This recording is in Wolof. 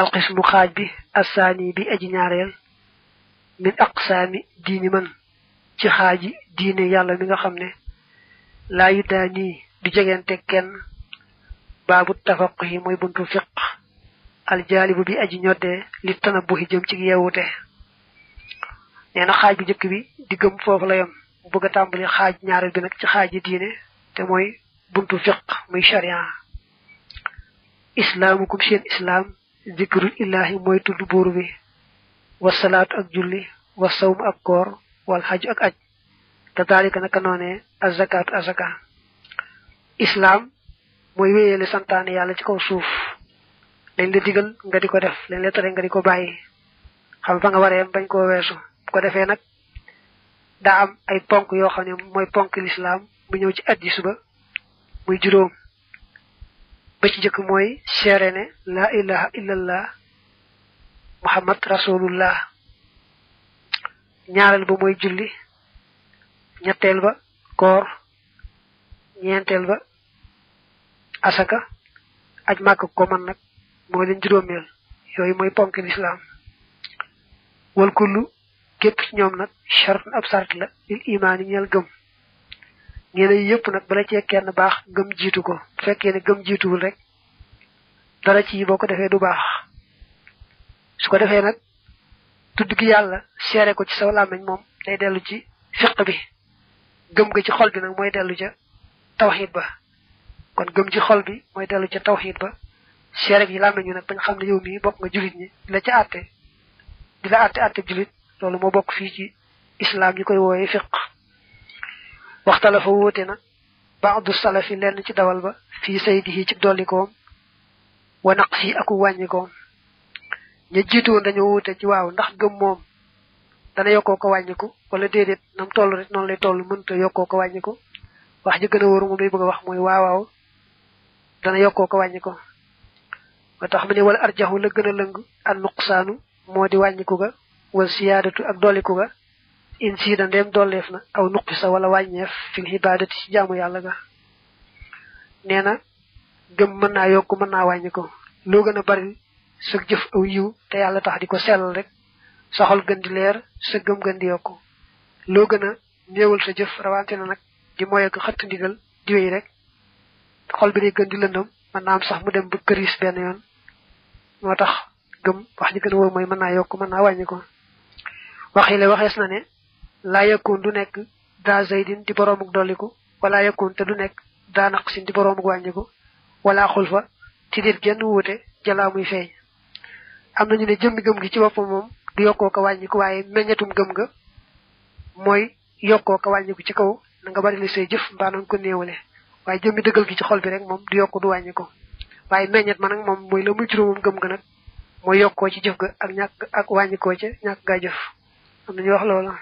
alqismu xaaj bi assaani bi aji ñaareel min aqsaami diini man ci xaaji diine yàlla mi nga xam ne laa yu daa nii du jegente kenn baabu tafaquhi mooy buntu fiq aljaalibu bi aji ñoddee li tanabuhi jëm ci yeewute nee na xaaj bu njëkk bi di gëm foofu la yam mu bëgg a tàmbali xaaj ñaareel bi nag ci xaaji diine te mooy buntu fiq muy sharia islaamukum seen islaam zikrul illahi mooy tudd buur bi wasalaatu ak julli wasawmu ak koor wal xaju ak aj te daalika naka noonee azakaatu azaka islaam mooy wéyale santaane yàlla ci kaw suuf lañ la digal nga di ko def lañ la tere nga di ko bàyyi xam fa nga waree bañ koo weesu bu ko defee nag daa am ay ponk yoo xam ne mooy ponk lislaam mu ñëw ci at yi suba muy juróom ba ci jëkk mooy seere ne laa ilaha illallah muhammad rasulullah ñaareel ba mooy julli ñetteel ba koor ñeenteel ba asaka aj màkk ko man nag mooy leen juróomeel yooyu mooy ponk lislaam wal kullu képp ci ñoom nag chart ab sart la lil imaan yi ñeel gëm ñeene yi yëpp nag bala cee kenn baax gëm jiitu ko bu fekkee ne gëm jiituwul rek dara ci boo ko defee du baax su ko defee nag tudd gi yàlla seere ko ci saw làmmiñ moom day dellu ci fiq bi gëm ga ci xol bi nag mooy dellu ca tawxiid ba kon gëm ci xol bi mooy dellu ca tawxiid ba seere gi làmmiñ wi nag bañ xam ne yow mii bokk nga julit ñi di la ca àtte di la àtte julit loolu moo bokk fii ci islaam ñi koy wooye fiq waxtala fa wóote na baadu salafi lenn ci dawal ba fii saydihi ci dollikoom wa naqsi aku wàññikoom ña jiitu woon dañoo wuute ci waaw ndax gëm moom dana yokkoo ko wàññiku wala déedéet nam toll rek noonu lay toll mënta yokkoo ko wàññiku wax ji gën a wóoru moom lay bëgg a wax mooy waaw dana yokkoo ko wàññiku ba tax mu ne wala arjaxu la gën a lëng an nuqsaanu moo di wàññiku ga wal siyaadatu ak dolliku ga in siida ndeem dolleef na aw nuqisa wala wàññeef fil xibaadati ci jaamu yàlla ga nee na gëm mën naa yokk mën naa wàññiku loo gën a bari sa jëf aw yiw te yàlla tax di ko sellal rek sa xol gën di leer sa gëm gën di yokku loo gën a néewal sa jëf rawante na nag di mooy ak xëtt ndigal di wéy rek xol bi day gën di lëndëm mën naa am sax mu dem ba këris benn yoon moo tax gëm wax ji gën a wóor mooy mën naa yokk mën naa wàññi ko waxile waxees na ne laa yakun du nekk daa zaydin di boroomuk dolliku wala yakun te du nekk daa naqsin di boroomuk wàññiku wala xulfa ci dit genn wuute jalaa muy feeñ am nañu ne jëmmi gëm gi ci boppam moom du yokkoo ko wàññiku waaye meññetum gëm nga mooy yokkoo ko wàññiku ci kaw na nga bari li say jëf mbaa na nga ko néewale waaye jëmmi dëggal gi ci xol bi rek moom du yokku du wàññiku waaye meññet ma nag moom mooy la muy juróomam gëm nga nag mooy yokkoo ci jëf ga ak ñàkk ak wàññikoo ca ñàkk gaa jëf am nañu wax loola